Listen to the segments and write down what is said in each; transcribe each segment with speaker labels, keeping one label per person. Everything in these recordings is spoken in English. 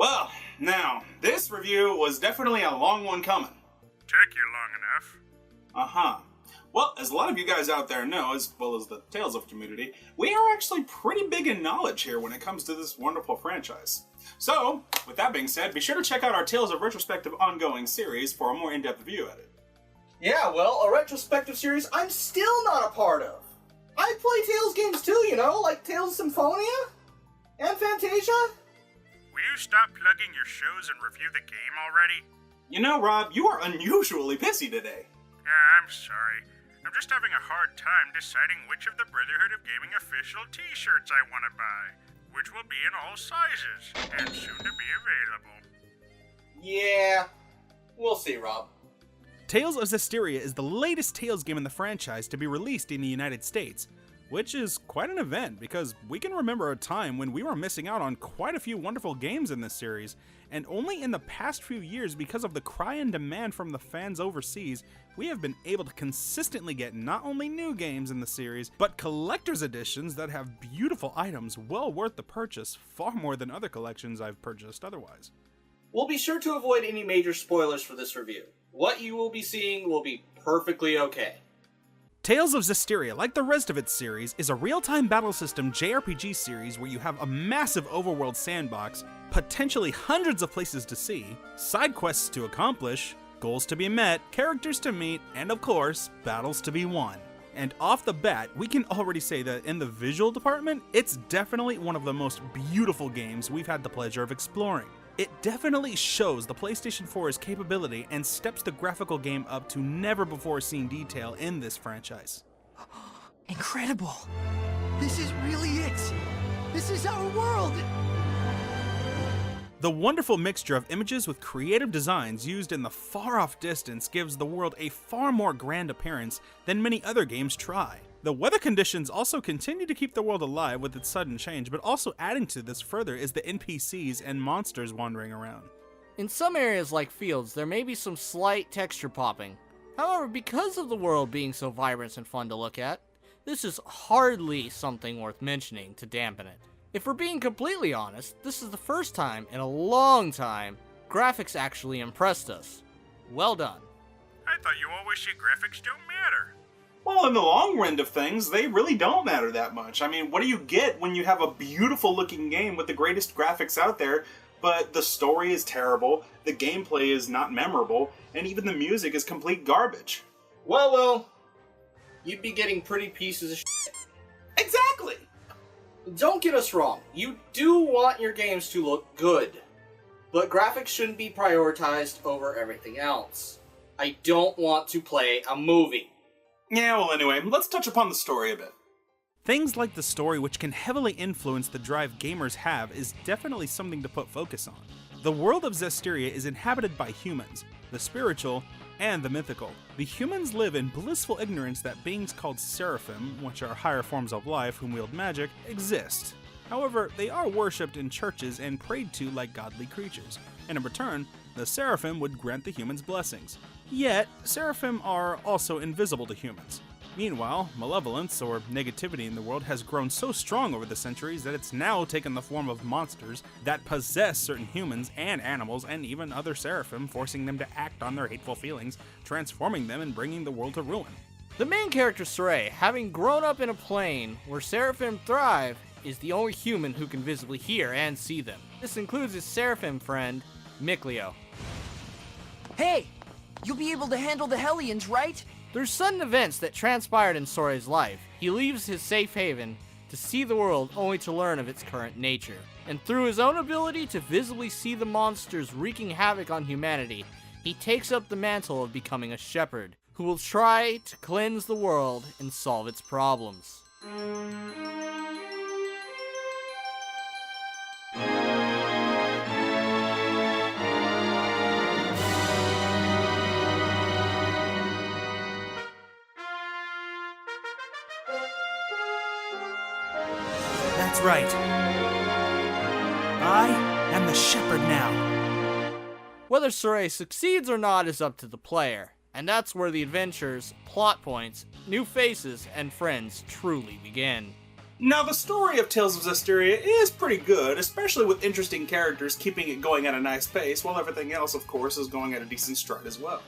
Speaker 1: Well, now, this review was definitely a long one coming.
Speaker 2: Took you long enough.
Speaker 1: Uh-huh. Well, as a lot of you guys out there know, as well as the Tales of community, we are actually pretty big in knowledge here when it comes to this wonderful franchise. So, with that being said, be sure to check out our Tales of Retrospective ongoing series for a more in-depth view at it.
Speaker 3: Yeah, well, a retrospective series I'm still not a part of. I play Tales games too, you know, like Tales of Symphonia and Fantasia.
Speaker 2: Will you stop plugging your shows and review the game already?
Speaker 1: You know, Rob, you are unusually busy today.
Speaker 2: Yeah, I'm sorry. I'm just having a hard time deciding which of the Brotherhood of Gaming official t-shirts I want to buy, which will be in all sizes, and soon to be available.
Speaker 3: Yeah, we'll see, Rob.
Speaker 4: Tales of Zestiria is the latest Tales game in the franchise to be released in the United States, which is quite an event because we can remember a time when we were missing out on quite a few wonderful games in this series, and only in the past few years, because of the cry and demand from the fans overseas, we have been able to consistently get not only new games in the series, but collector's editions that have beautiful items well worth the purchase, far more than other collections I've purchased otherwise.
Speaker 3: We'll be sure to avoid any major spoilers for this review. What you will be seeing will be perfectly okay.
Speaker 4: Tales of Zestiria, like the rest of its series, is a real-time battle system JRPG series where you have a massive overworld sandbox, potentially hundreds of places to see, side quests to accomplish, goals to be met, characters to meet, and of course, battles to be won. And off the bat, we can already say that in the visual department, it's definitely one of the most beautiful games we've had the pleasure of exploring. It definitely shows the PlayStation 4's capability and steps the graphical game up to never before seen detail in this franchise.
Speaker 5: Incredible! This is really it! This is our world!
Speaker 4: The wonderful mixture of images with creative designs used in the far-off distance gives the world a far more grand appearance than many other games try. The weather conditions also continue to keep the world alive with its sudden change, but also adding to this further is the NPCs and monsters wandering around.
Speaker 6: In some areas like fields, there may be some slight texture popping. However, because of the world being so vibrant and fun to look at, this is hardly something worth mentioning to dampen it. If we're being completely honest, this is the first time in a long time graphics actually impressed us. Well done.
Speaker 2: I thought you always said graphics don't matter.
Speaker 1: Well, in the long run of things, they really don't matter that much. I mean, what do you get when you have a beautiful looking game with the greatest graphics out there, but the story is terrible, the gameplay is not memorable, and even the music is complete garbage?
Speaker 3: Well, you'd be getting pretty pieces of shit.
Speaker 1: Exactly!
Speaker 3: Don't get us wrong, you do want your games to look good, but graphics shouldn't be prioritized over everything else. I don't want to play a movie.
Speaker 1: Yeah, well anyway, let's touch upon the story a bit.
Speaker 4: Things like the story, which can heavily influence the drive gamers have, is definitely something to put focus on. The world of Zestiria is inhabited by humans, the spiritual, and the mythical. The humans live in blissful ignorance that beings called seraphim, which are higher forms of life whom wield magic, exist. However, they are worshipped in churches and prayed to like godly creatures, and in return, the seraphim would grant the humans blessings. Yet, seraphim are also invisible to humans. Meanwhile, malevolence, or negativity in the world, has grown so strong over the centuries that it's now taken the form of monsters that possess certain humans and animals and even other seraphim, forcing them to act on their hateful feelings, transforming them and bringing the world to ruin.
Speaker 6: The main character, Saray, having grown up in a plane where seraphim thrive, is the only human who can visibly hear and see them. This includes his seraphim friend, Mikleo.
Speaker 5: Hey! You'll be able to handle the Hellions, right?
Speaker 6: Through sudden events that transpired in Soray's life, he leaves his safe haven to see the world only to learn of its current nature. And through his own ability to visibly see the monsters wreaking havoc on humanity, he takes up the mantle of becoming a shepherd, who will try to cleanse the world and solve its problems.
Speaker 4: That's right. I am the shepherd now.
Speaker 6: Whether Saray succeeds or not is up to the player, and that's where the adventures, plot points, new faces, and friends truly begin.
Speaker 1: Now, the story of Tales of Zestiria is pretty good, especially with interesting characters keeping it going at a nice pace, while everything else, of course, is going at a decent stride as well.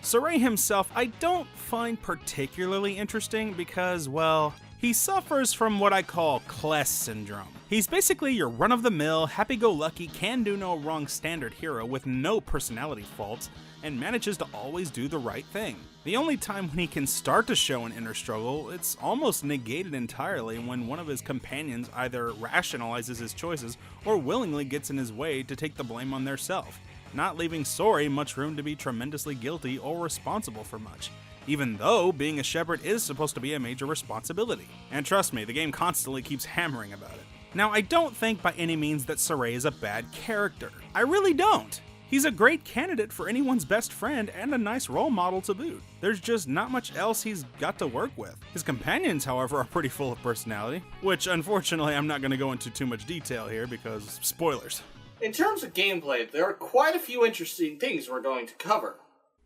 Speaker 4: Saray himself I don't find particularly interesting because, well, he suffers from what I call Kless syndrome. He's basically your run-of-the-mill, happy-go-lucky, can-do-no-wrong standard hero with no personality faults, and manages to always do the right thing. The only time when he can start to show an inner struggle, it's almost negated entirely when one of his companions either rationalizes his choices or willingly gets in his way to take the blame on theirself, not leaving Sori much room to be tremendously guilty or responsible for much, even though being a shepherd is supposed to be a major responsibility. And trust me, the game constantly keeps hammering about it. Now, I don't think by any means that Saray is a bad character. I really don't. He's a great candidate for anyone's best friend and a nice role model to boot. There's just not much else he's got to work with. His companions, however, are pretty full of personality, which unfortunately I'm not going to go into too much detail here because spoilers.
Speaker 3: In terms of gameplay, there are quite a few interesting things we're going to cover.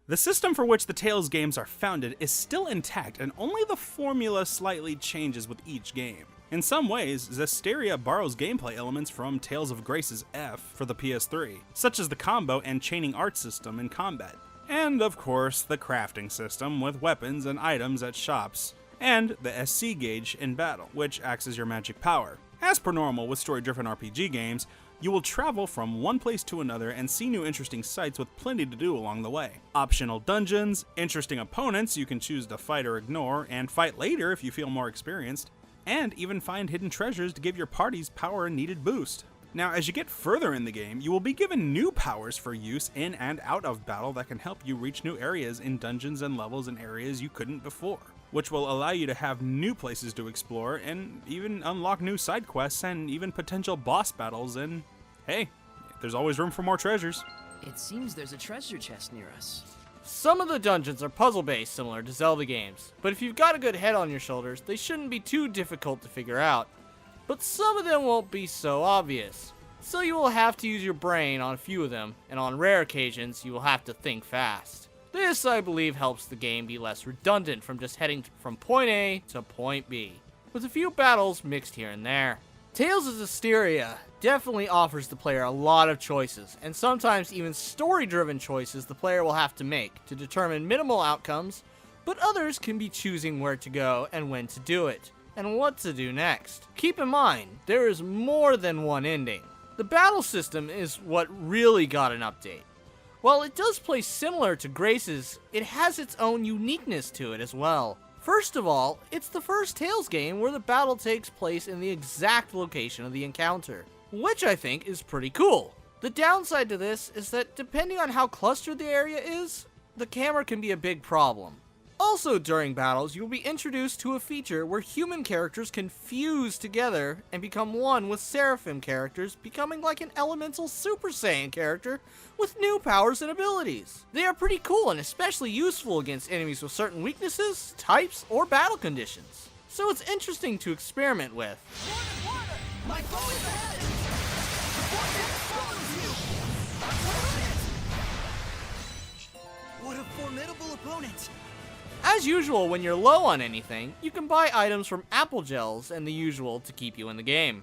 Speaker 4: The system for which the Tales games are founded is still intact, and only the formula slightly changes with each game. In some ways, Zestiria borrows gameplay elements from Tales of Grace's F for the PS3, such as the combo and chaining art system in combat, and of course the crafting system with weapons and items at shops, and the SC gauge in battle, which acts as your magic power. As per normal with story-driven RPG games, you will travel from one place to another and see new interesting sights with plenty to do along the way. Optional dungeons, interesting opponents you can choose to fight or ignore, and fight later if you feel more experienced, and even find hidden treasures to give your party's power a needed boost. Now, as you get further in the game, you will be given new powers for use in and out of battle that can help you reach new areas in dungeons and levels in areas you couldn't before, which will allow you to have new places to explore and even unlock new side quests and even potential boss battles, and hey, there's always room for more treasures.
Speaker 5: It seems there's a treasure chest near us.
Speaker 6: Some of the dungeons are puzzle-based similar to Zelda games, but if you've got a good head on your shoulders, they shouldn't be too difficult to figure out. But some of them won't be so obvious, so you will have to use your brain on a few of them, and on rare occasions, you will have to think fast. This, I believe, helps the game be less redundant from just heading from point A to point B, with a few battles mixed here and there. Tales of Zestiria definitely offers the player a lot of choices, and sometimes even story-driven choices the player will have to make to determine minimal outcomes, but others can be choosing where to go and when to do it, and what to do next. Keep in mind, there is more than one ending. The battle system is what really got an update. While it does play similar to Grace's, it has its own uniqueness to it as well. First of all, it's the first Tales game where the battle takes place in the exact location of the encounter, which I think is pretty cool. The downside to this is that depending on how clustered the area is, the camera can be a big problem. Also during battles, you will be introduced to a feature where human characters can fuse together and become one with Seraphim characters, becoming like an elemental Super Saiyan character with new powers and abilities. They are pretty cool and especially useful against enemies with certain weaknesses, types, or battle conditions. So it's interesting to experiment with.
Speaker 5: My foe is ahead! What a formidable opponent!
Speaker 6: As usual, when you're low on anything, you can buy items from Apple Gels and the usual to keep you in the game.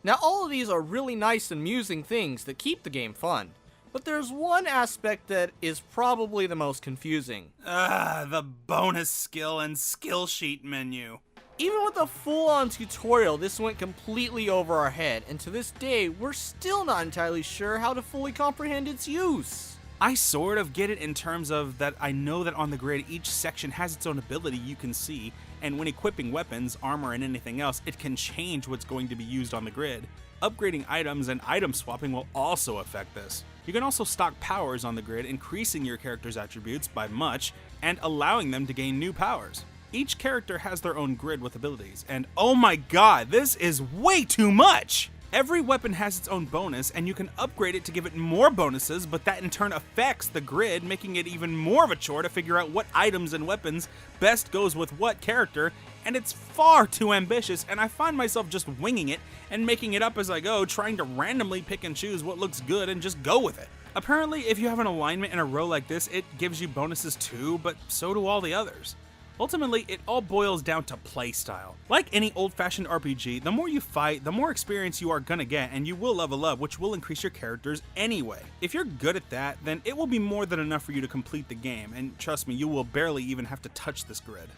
Speaker 6: Now, all of these are really nice and amusing things that keep the game fun, but there's one aspect that is probably the most confusing.
Speaker 4: The bonus skill and skill sheet menu.
Speaker 6: Even with a full-on tutorial, this went completely over our head, and to this day, we're still not entirely sure how to fully comprehend its use.
Speaker 4: I sort of get it in terms of that I know that on the grid each section has its own ability you can see, and when equipping weapons, armor, and anything else, it can change what's going to be used on the grid. Upgrading items and item swapping will also affect this. You can also stock powers on the grid, increasing your character's attributes by much, and allowing them to gain new powers. Each character has their own grid with abilities, and oh my god, this is way too much! Every weapon has its own bonus, and you can upgrade it to give it more bonuses, but that in turn affects the grid, making it even more of a chore to figure out what items and weapons best goes with what character, and it's far too ambitious, and I find myself just winging it and making it up as I go, trying to randomly pick and choose what looks good and just go with it. Apparently, if you have an alignment in a row like this, it gives you bonuses too, but so do all the others. Ultimately, it all boils down to playstyle. Like any old-fashioned RPG, the more you fight, the more experience you are gonna get, and you will level up, which will increase your characters anyway. If you're good at that, then it will be more than enough for you to complete the game, and trust me, you will barely even have to touch this grid.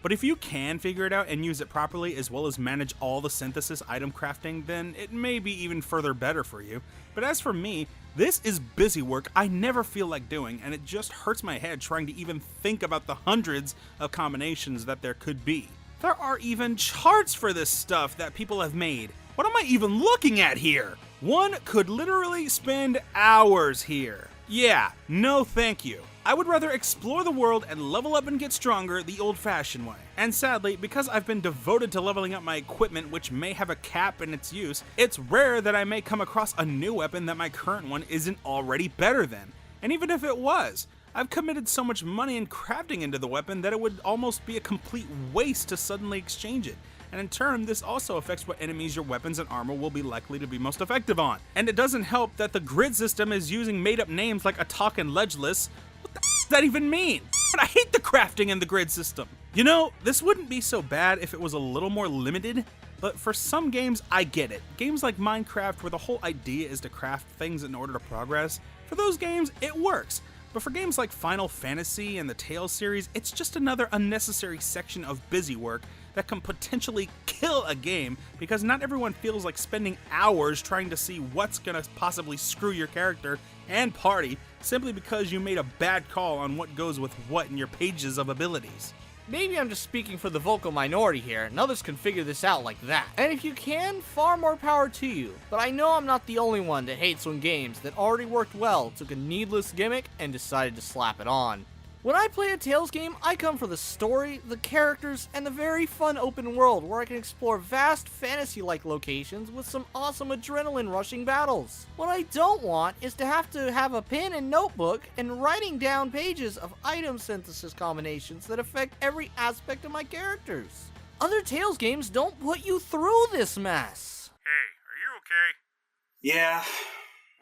Speaker 4: But if you can figure it out and use it properly, as well as manage all the synthesis item crafting, then it may be even further better for you. But as for me, this is busy work I never feel like doing, and it just hurts my head trying to even think about the hundreds of combinations that there could be. There are even charts for this stuff that people have made. What am I even looking at here? One could literally spend hours here. Yeah, no thank you. I would rather explore the world and level up and get stronger the old-fashioned way. And sadly, because I've been devoted to leveling up my equipment, which may have a cap in its use, it's rare that I may come across a new weapon that my current one isn't already better than. And even if it was, I've committed so much money and crafting into the weapon that it would almost be a complete waste to suddenly exchange it. And in turn, this also affects what enemies your weapons and armor will be likely to be most effective on. And it doesn't help that the grid system is using made-up names like Attack and Ledgeless. What the does that even mean? I hate the crafting in the grid system. You know, this wouldn't be so bad if it was a little more limited, but for some games, I get it. Games like Minecraft, where the whole idea is to craft things in order to progress, for those games, it works. But for games like Final Fantasy and the Tales series, it's just another unnecessary section of busy work that can potentially kill a game because not everyone feels like spending hours trying to see what's gonna possibly screw your character and party simply because you made a bad call on what goes with what in your pages of abilities.
Speaker 6: Maybe I'm just speaking for the vocal minority here, and others can figure this out like that. And if you can, far more power to you. But I know I'm not the only one that hates when games that already worked well took a needless gimmick and decided to slap it on. When I play a Tales game, I come for the story, the characters, and the very fun open world where I can explore vast fantasy-like locations with some awesome adrenaline-rushing battles. What I don't want is to have a pen and notebook and writing down pages of item synthesis combinations that affect every aspect of my characters. Other Tales games don't put you through this mess.
Speaker 2: Hey, are you okay?
Speaker 1: Yeah.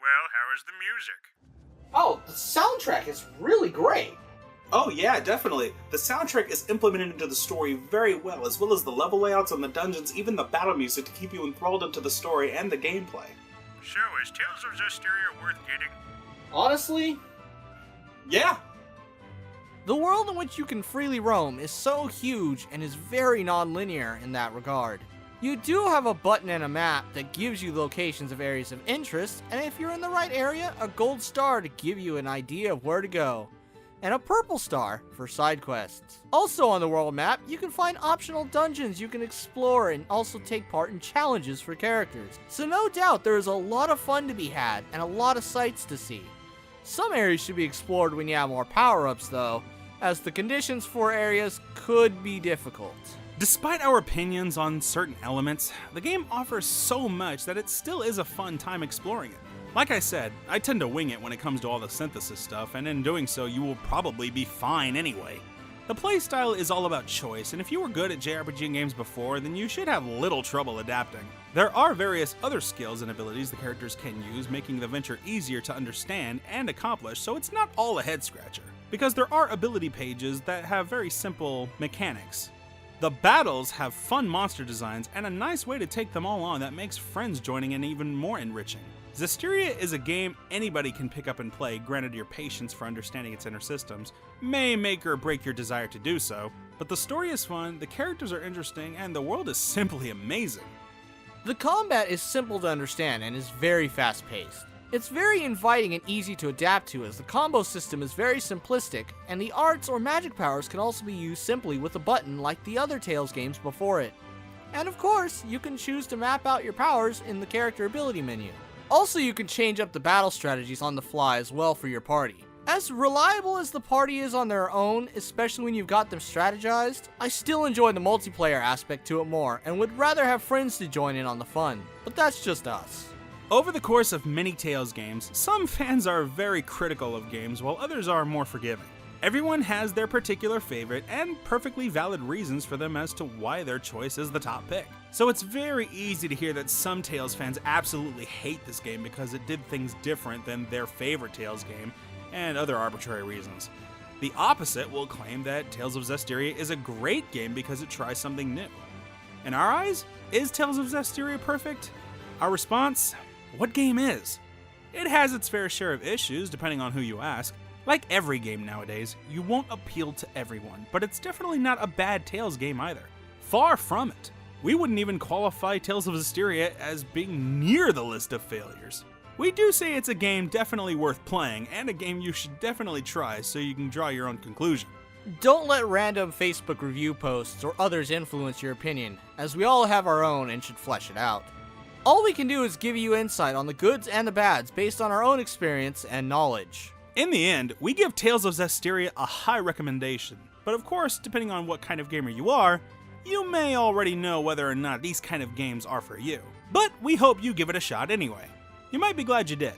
Speaker 2: Well, how is the music?
Speaker 3: Oh, the soundtrack is really great.
Speaker 1: Oh yeah, definitely. The soundtrack is implemented into the story very well, as well as the level layouts and the dungeons, even the battle music to keep you enthralled into the story and the gameplay.
Speaker 2: So, is Tales of Zestiria worth getting?
Speaker 3: Honestly,
Speaker 1: Yeah.
Speaker 6: The world in which you can freely roam is so huge and is very non-linear in that regard. You do have a button and a map that gives you locations of areas of interest, and if you're in the right area, a gold star to give you an idea of where to go, and a purple star for side quests. Also on the world map, you can find optional dungeons you can explore and also take part in challenges for characters. So no doubt there is a lot of fun to be had and a lot of sights to see. Some areas should be explored when you have more power-ups though, as the conditions for areas could be difficult.
Speaker 4: Despite our opinions on certain elements, the game offers so much that it still is a fun time exploring it. Like I said, I tend to wing it when it comes to all the synthesis stuff, and in doing so, you will probably be fine anyway. The playstyle is all about choice, and if you were good at JRPG games before, then you should have little trouble adapting. There are various other skills and abilities the characters can use, making the venture easier to understand and accomplish, so it's not all a head-scratcher. Because there are ability pages that have very simple mechanics. The battles have fun monster designs and a nice way to take them all on that makes friends joining in even more enriching. Zestiria is a game anybody can pick up and play, granted your patience for understanding its inner systems may make or break your desire to do so, but the story is fun, the characters are interesting, and the world is simply amazing.
Speaker 6: The combat is simple to understand and is very fast-paced. It's very inviting and easy to adapt to as the combo system is very simplistic, and the arts or magic powers can also be used simply with a button like the other Tales games before it. And of course, you can choose to map out your powers in the character ability menu. Also, you can change up the battle strategies on the fly as well for your party. As reliable as the party is on their own, especially when you've got them strategized, I still enjoy the multiplayer aspect to it more and would rather have friends to join in on the fun. But that's just us.
Speaker 4: Over the course of many Tales games, some fans are very critical of games while others are more forgiving. Everyone has their particular favorite and perfectly valid reasons for them as to why their choice is the top pick. So it's very easy to hear that some Tales fans absolutely hate this game because it did things different than their favorite Tales game and other arbitrary reasons. The opposite will claim that Tales of Zestiria is a great game because it tries something new. In our eyes, is Tales of Zestiria perfect? Our response? What game is? It has its fair share of issues, depending on who you ask. Like every game nowadays, you won't appeal to everyone, but it's definitely not a bad Tales game either. Far from it. We wouldn't even qualify Tales of Zestiria as being near the list of failures. We do say it's a game definitely worth playing, and a game you should definitely try so you can draw your own conclusion.
Speaker 6: Don't let random Facebook review posts or others influence your opinion, as we all have our own and should flesh it out. All we can do is give you insight on the goods and the bads based on our own experience and knowledge.
Speaker 4: In the end, we give Tales of Zestiria a high recommendation, but of course, depending on what kind of gamer you are, you may already know whether or not these kind of games are for you. But we hope you give it a shot anyway. You might be glad you did.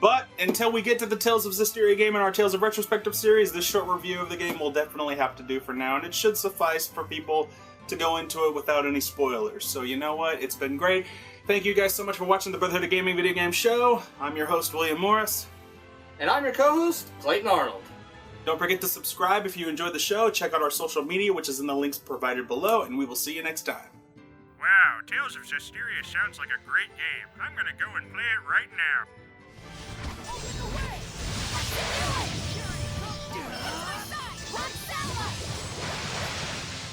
Speaker 1: But until we get to the Tales of Zestiria game in our Tales of Retrospective series, this short review of the game will definitely have to do for now, and it should suffice for people to go into it without any spoilers. So you know what? It's been great. Thank you guys so much for watching the Brotherhood of Gaming video game show. I'm your host, William Morris.
Speaker 3: And I'm your co-host, Clayton Arnold.
Speaker 1: Don't forget to subscribe if you enjoyed the show. Check out our social media, which is in the links provided below, and we will see you next time.
Speaker 2: Wow, Tales of Zestiria sounds like a great game. I'm gonna go and play it right now.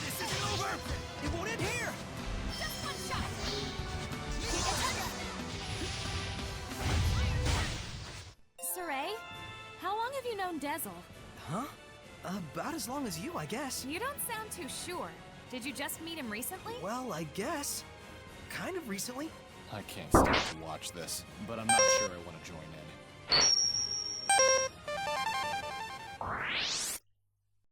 Speaker 5: This isn't over! It won't end here!
Speaker 7: Just one shot. Saray, how long have you known Dezel?
Speaker 5: Huh? About as long as you, I guess.
Speaker 7: You don't sound too sure. Did you just meet him recently?
Speaker 5: Well, I guess. Kind of recently.
Speaker 8: I can't stand to watch this, but I'm not sure I want to join in.